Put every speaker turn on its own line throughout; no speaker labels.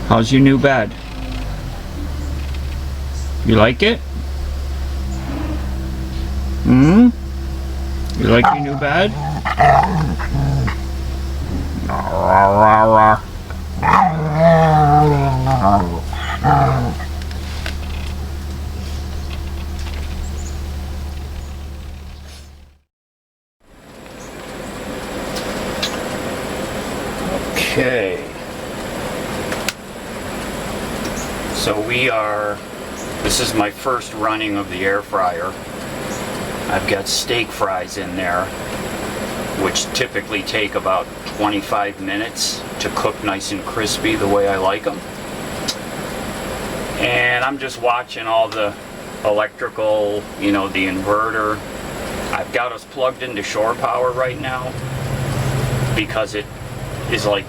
How's your new bed? You like it? Hmm? You like your new bed? Okay. So this is my first running of the air fryer. I've got steak fries in there, which typically take about 25 minutes to cook nice and crispy the way I like them. And I'm just watching all the electrical, the inverter. I've got us plugged into shore power right now because it is like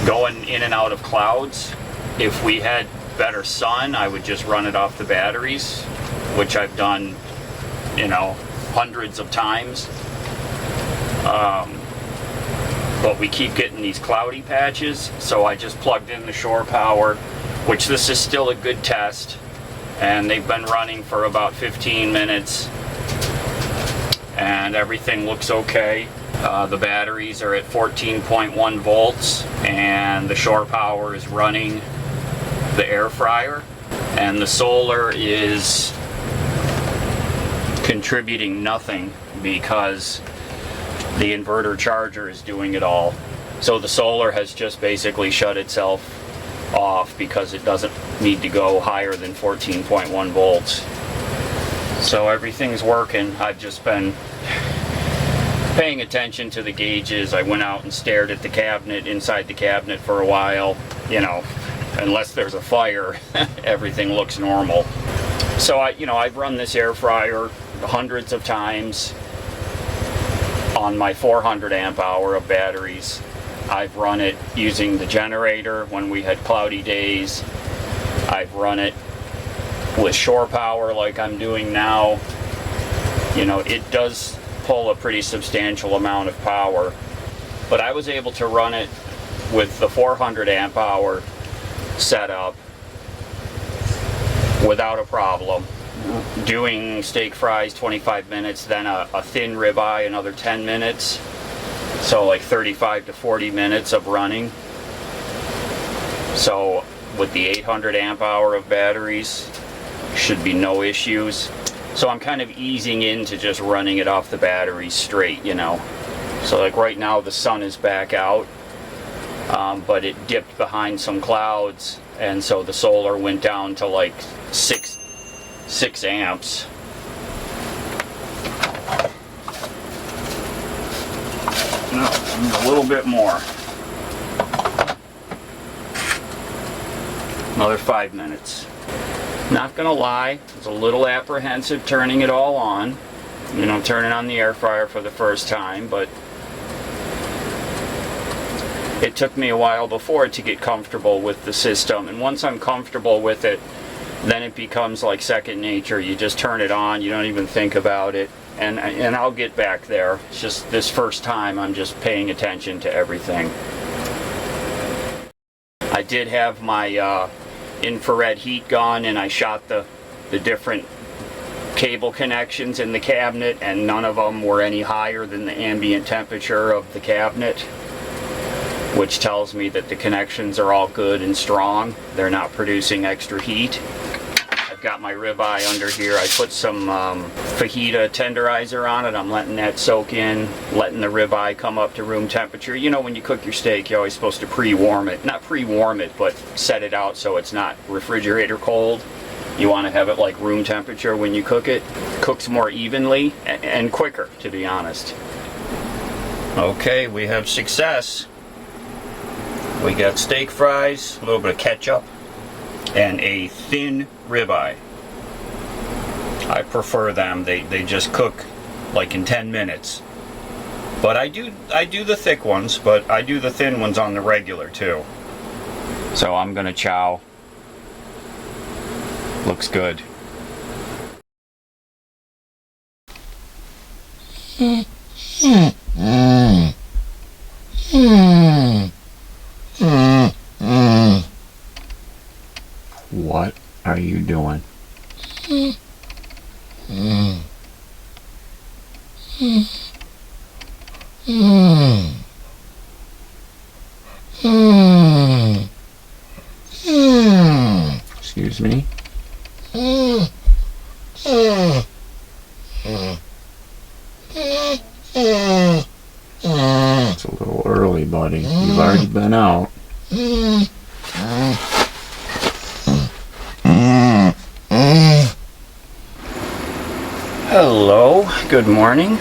going in and out of clouds. If we had better sun, I would just run it off the batteries, which I've done, hundreds of times. But we keep getting these cloudy patches, so I just plugged in the shore power, which this is still a good test, and they've been running for about 15 minutes, and everything looks okay. The batteries are at 14.1 volts, and the shore power is running the air fryer, and the solar is contributing nothing because the inverter charger is doing it all. So the solar has just basically shut itself off because it doesn't need to go higher than 14.1 volts. So everything's working. I've just been paying attention to the gauges. I went out and stared at the cabinet, inside the cabinet for a while. Unless there's a fire, everything looks normal. So I've run this air fryer hundreds of times on my 400 amp hour of batteries. I've run it using the generator when we had cloudy days. I've run it with shore power like I'm doing now. It does pull a pretty substantial amount of power, but I was able to run it with the 400 amp hour setup without a problem. Doing steak fries 25 minutes, then a thin ribeye another 10 minutes, so like 35 to 40 minutes of running. So with the 800 amp hour of batteries, should be no issues. So I'm kind of easing into just running it off the batteries straight, So like right now the sun is back out, but it dipped behind some clouds, and so the solar went down to like 6 amps. No, a little bit more. Another 5 minutes. Not gonna lie, I was a little apprehensive turning it all on. Turning on the air fryer for the first time, but it took me a while before to get comfortable with the system. And once I'm comfortable with it, then it becomes like second nature. You just turn it on, you don't even think about it. And I'll get back there. It's just this first time I'm just paying attention to everything. I did have my infrared heat gun, and I shot the different cable connections in the cabinet, and none of them were any higher than the ambient temperature of the cabinet, which tells me that the connections are all good and strong. They're not producing extra heat. I've got my ribeye under here. I put some fajita tenderizer on it. I'm letting that soak in, letting the ribeye come up to room temperature. When you cook your steak, you're always supposed to pre-warm it. Not pre-warm it, but set it out so it's not refrigerator cold. You want to have it like room temperature when you cook it. Cooks more evenly and quicker, to be honest. Okay, we have success. We got steak fries, a little bit of ketchup, and a thin ribeye. I prefer them. They just cook like in 10 minutes. But I do the thick ones, but I do the thin ones on the regular too. So I'm gonna chow. Looks good. What are you doing? Excuse me? It's a little early, buddy. You've already been out. Hello, good morning.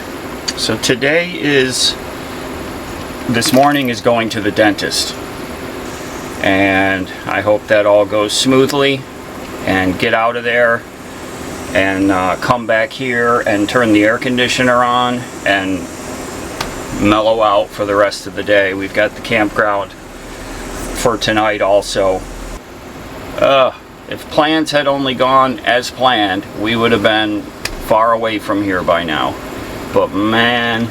So this morning is going to the dentist. And I hope that all goes smoothly and get out of there and come back here and turn the air conditioner on and mellow out for the rest of the day. We've got the campground for tonight also. If plans had only gone as planned, we would have been far away from here by now. But man,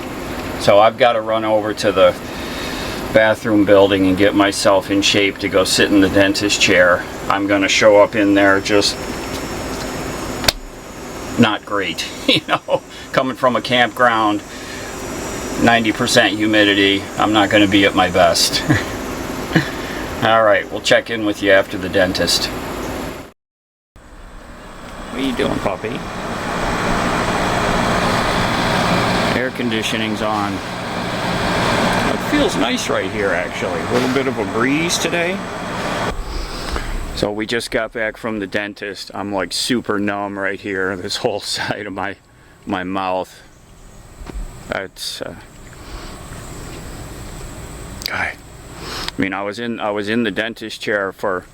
so I've got to run over to the bathroom building and get myself in shape to go sit in the dentist chair. I'm going to show up in there just not great, you know, coming from a campground, 90% humidity, I'm not going to be at my best. All right, we'll check in with you after the dentist. What are you doing, puppy? Air conditioning's on. It feels nice right here, actually. A little bit of a breeze today. So we just got back from the dentist. I'm like super numb right here, this whole side of my mouth. It's I mean, I was in the dentist chair for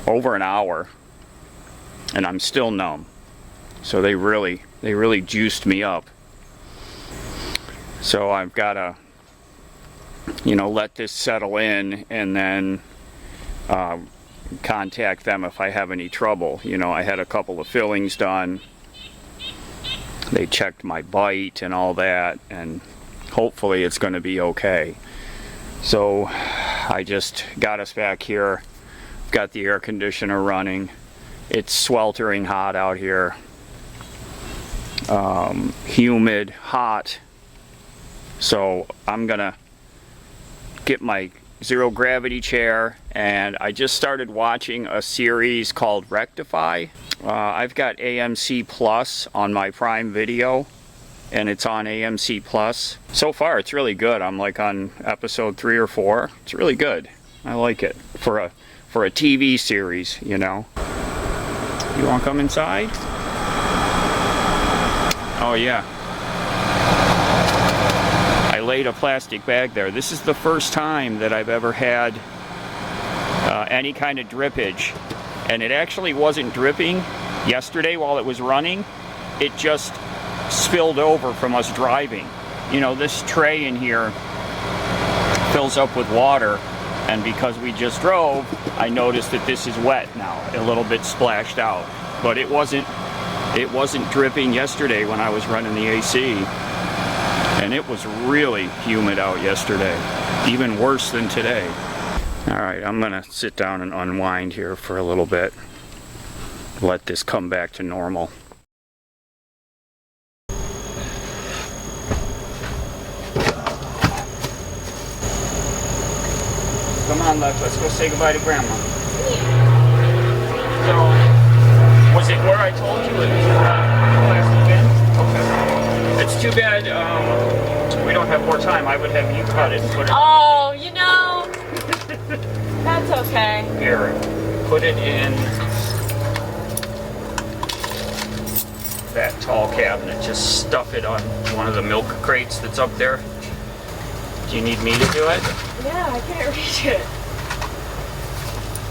over an hour and I'm still numb. So they really juiced me up. So I've got to, you know, let this settle in and then contact them if I have any trouble. You know, I had a couple of fillings done. They checked my bite and all that, and hopefully it's going to be okay. So I just got us back here, got the air conditioner running. It's sweltering hot out here, humid, hot. So I'm gonna get my zero gravity chair, and I just started watching a series called Rectify. I've got AMC Plus on my Prime Video, and it's on AMC Plus. So far it's really good. I'm like on episode 3 or 4. It's really good. I like it for a TV series, you know. You want to come inside? Oh yeah. I laid a plastic bag there. This is the first time that I've ever had any kind of drippage, and it actually wasn't dripping yesterday while it was running. It just spilled over from us driving. You know, this tray in here fills up with water, and because we just drove, I noticed that this is wet now, a little bit splashed out. But it wasn't dripping yesterday when I was running the AC. And it was really humid out yesterday, even worse than today. All right, I'm gonna sit down and unwind here for a little bit. Let this come back to normal. Come on, Lex, let's go say goodbye to Grandma. So, was it where I told you it was plastic bin? Okay. It's too bad we don't have more time. I would have you cut it and put it.
Oh, you know, that's okay.
Here, put it in that tall cabinet. Just stuff it on one of the milk crates that's up there. Do you need me to do it?
Yeah, I can't reach it.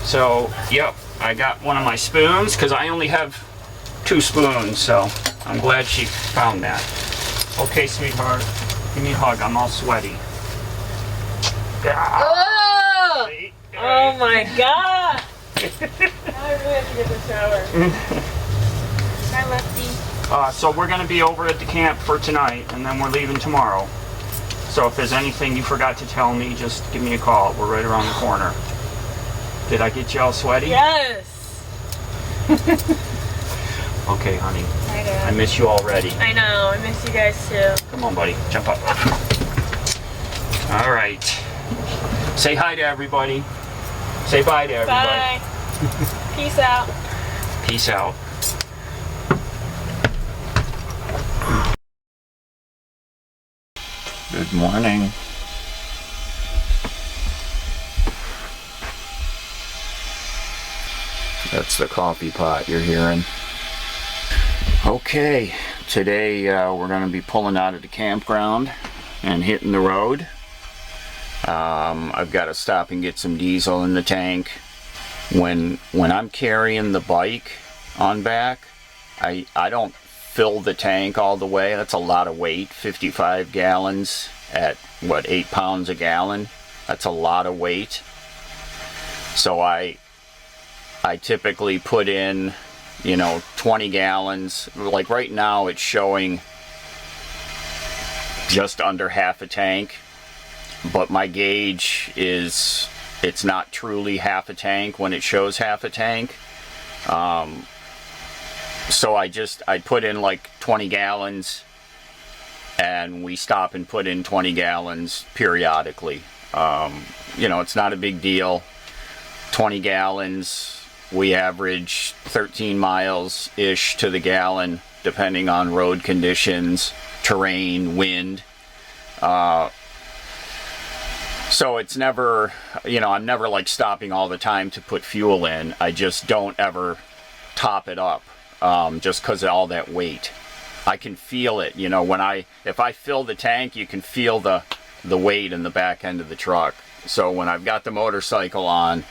So, yep, I got one of my spoons because I only have 2 spoons, so I'm glad she found that. Okay, sweetheart, give me a hug. I'm all sweaty.
Oh, oh my God! Now I really have to get the shower. Hi, Lefty.
So we're going to be over at the camp for tonight, and then we're leaving tomorrow. So if there's anything you forgot to tell me, just give me a call. We're right around the corner. Did I get you all sweaty?
Yes.
Okay, honey.
Hi, Dad.
I miss you already.
I know. I miss you guys too.
Come on, buddy. Jump up. All right. Say hi to everybody. Say bye to everybody.
Bye. Peace out.
Peace out. Good morning. That's the coffee pot you're hearing. Okay, today we're going to be pulling out of the campground and hitting the road. I've got to stop and get some diesel in the tank. When I'm carrying the bike on back, I don't fill the tank all the way. That's a lot of weight, 55 gallons at what, 8 pounds a gallon. That's a lot of weight. So I typically put in, 20 gallons. Like right now it's showing just under half a tank, but my gauge it's not truly half a tank when it shows half a tank. So I put in like 20 gallons and we stop and put in 20 gallons periodically. It's not a big deal. 20 gallons, we average 13 miles-ish to the gallon, depending on road conditions, terrain, wind. So it's never, I'm never like stopping all the time to put fuel in. I just don't ever top it up, just because of all that weight. I can feel it, if I fill the tank, you can feel the weight in the back end of the truck. So when I've got the motorcycle on,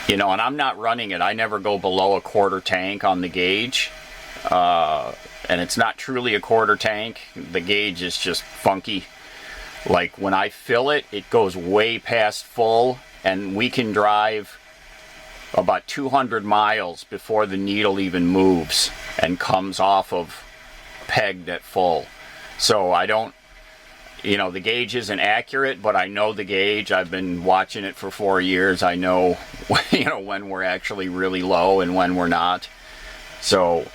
and I'm not running it. I never go below a quarter tank on the gauge. And it's not truly a quarter tank. The gauge is just funky. Like when I fill it, it goes way past full, and we can drive about 200 miles before the needle even moves and comes off of pegged at full. So I don't, the gauge isn't accurate, but I know the gauge. I've been watching it for 4 years. I know, when we're actually really low and when we're not. So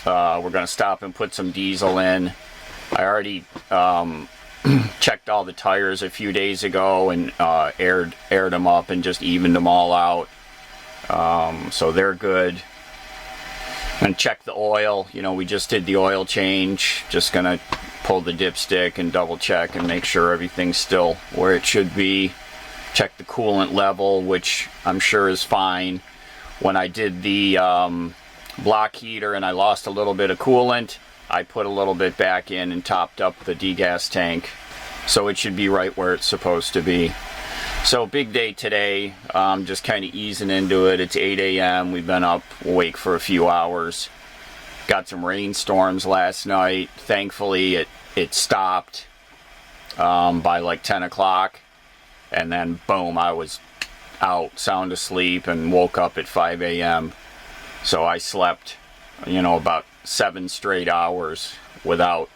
we're going to stop and put some diesel in. I already checked all the tires a few days ago and aired them up and just evened them all out. So they're good. And check the oil. We just did the oil change. Just going to pull the dipstick and double check and make sure everything's still where it should be. Check the coolant level, which I'm sure is fine. When I did the block heater and I lost a little bit of coolant, I put a little bit back in and topped up the degas tank. So it should be right where it's supposed to be. So big day today, just kind of easing into it. It's 8 a.m. We've been up awake for a few hours. Got some rainstorms last night. Thankfully it stopped by like 10 o'clock. And then boom, I was out, sound asleep, and woke up at 5 a.m. So I slept, about 7 straight hours without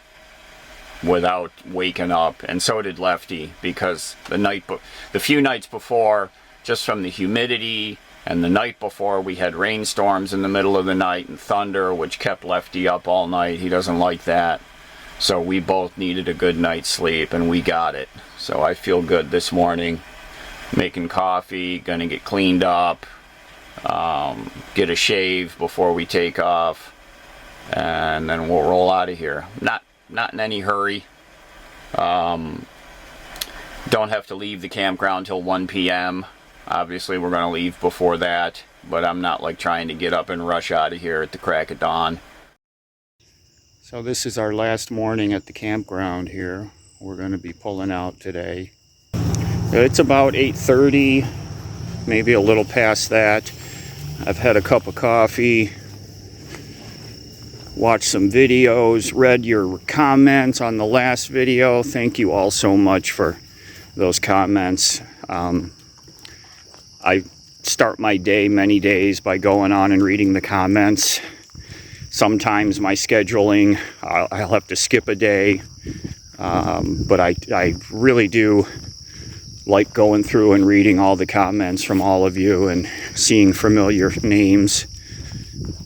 waking up, and so did Lefty, because the few nights before, just from the humidity, and the night before we had rainstorms in the middle of the night and thunder, which kept Lefty up all night. He doesn't like that. So we both needed a good night's sleep, and we got it. So I feel good this morning. Making coffee, gonna get cleaned up, get a shave before we take off, and then we'll roll out of here. Not in any hurry. Don't have to leave the campground till 1 p.m. Obviously we're going to leave before that, but I'm not like trying to get up and rush out of here at the crack of dawn. So this is our last morning at the campground here. We're going to be pulling out today. It's about 8:30, maybe a little past that. I've had a cup of coffee, watched some videos, read your comments on the last video. Thank you all so much for those comments. I start my day many days by going on and reading the comments. Sometimes my scheduling, I'll have to skip a day, but I really do like going through and reading all the comments from all of you and seeing familiar names.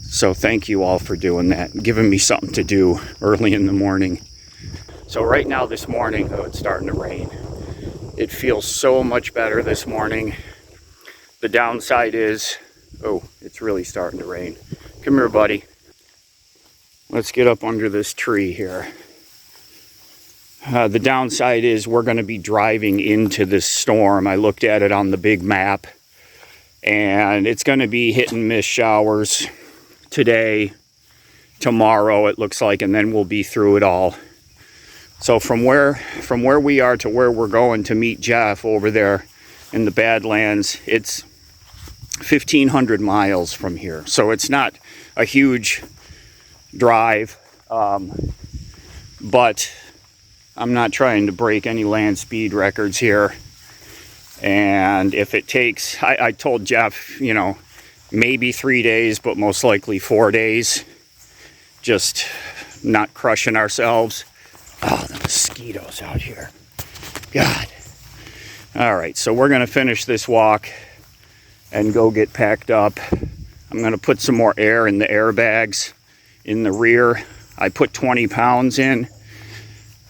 So thank you all for doing that, giving me something to do early in the morning. So right now this morning, oh, it's starting to rain. It feels so much better this morning. The downside is, oh, it's really starting to rain. Come here, buddy. Let's get up under this tree here. The downside is we're going to be driving into this storm. I looked at it on the big map, and it's going to be hit and miss showers today, tomorrow it looks like, and then we'll be through it all. So from where we are to where we're going to meet Jeff over there in the Badlands, it's 1,500 miles from here. So it's not a huge drive, but I'm not trying to break any land speed records here. And if it takes, I told Jeff, you know, maybe 3 days, but most likely 4 days. Just not crushing ourselves. Oh, the mosquitoes out here. God. All right, so we're going to finish this walk and go get packed up. I'm going to put some more air in the airbags in the rear. I put 20 pounds in,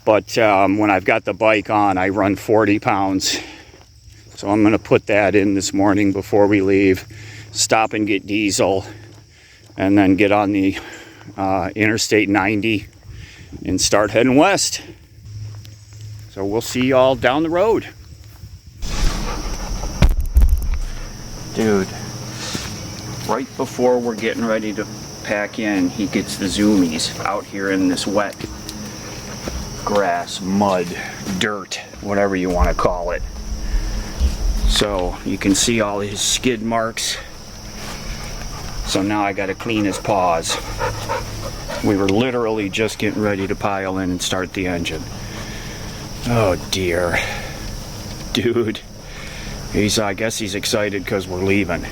but when I've got the bike on, I run 40 pounds. So I'm going to put that in this morning before we leave. Stop and get diesel, and then get on the Interstate 90 and start heading west. So we'll see y'all down the road. Dude, right before we're getting ready to pack in, he gets the zoomies out here in this wet grass, mud, dirt, whatever you want to call it. So you can see all his skid marks. So now I gotta clean his paws. We were literally just getting ready to pile in and start the engine. Oh dear. Dude. I guess he's excited because we're leaving.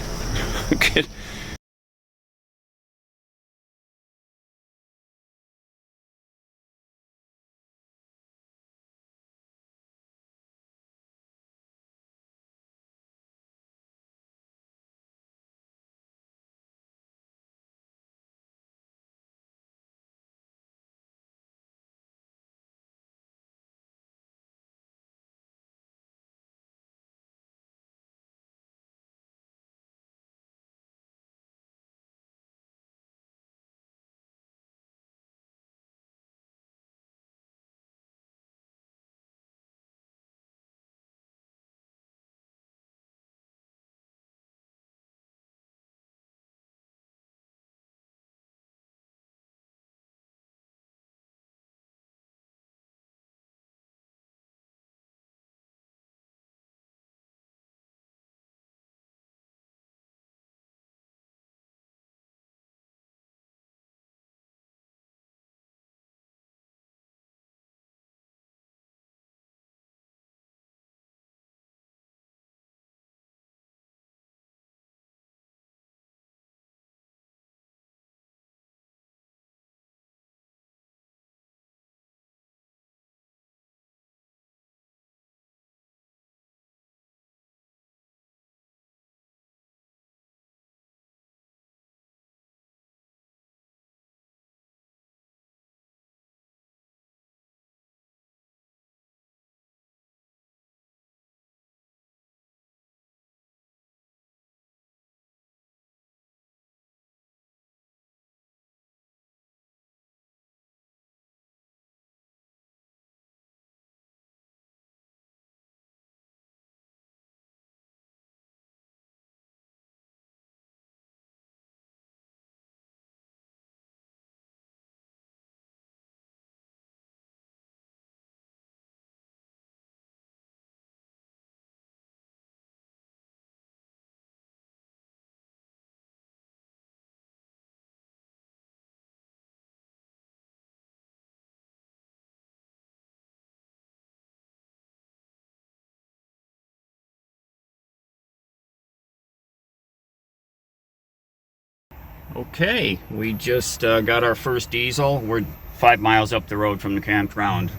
Okay, we just got our first diesel. We're 5 miles up the road from the campground.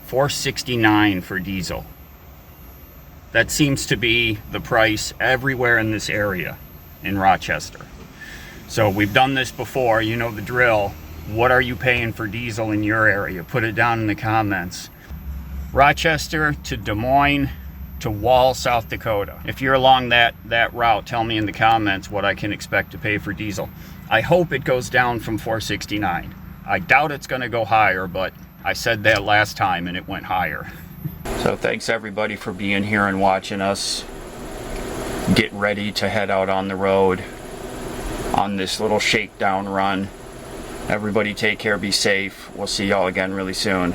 $4.69 for diesel. That seems to be the price everywhere in this area in Rochester. So we've done this before, you know the drill. What are you paying for diesel in your area? Put it down in the comments. Rochester to Des Moines to Wall, South Dakota. If you're along that route, tell me in the comments what I can expect to pay for diesel. I hope it goes down from $4.69. I doubt it's going to go higher, but I said that last time and it went higher. So thanks everybody for being here and watching us get ready to head out on the road on this little shakedown run. Everybody take care, be safe. We'll see y'all again really soon.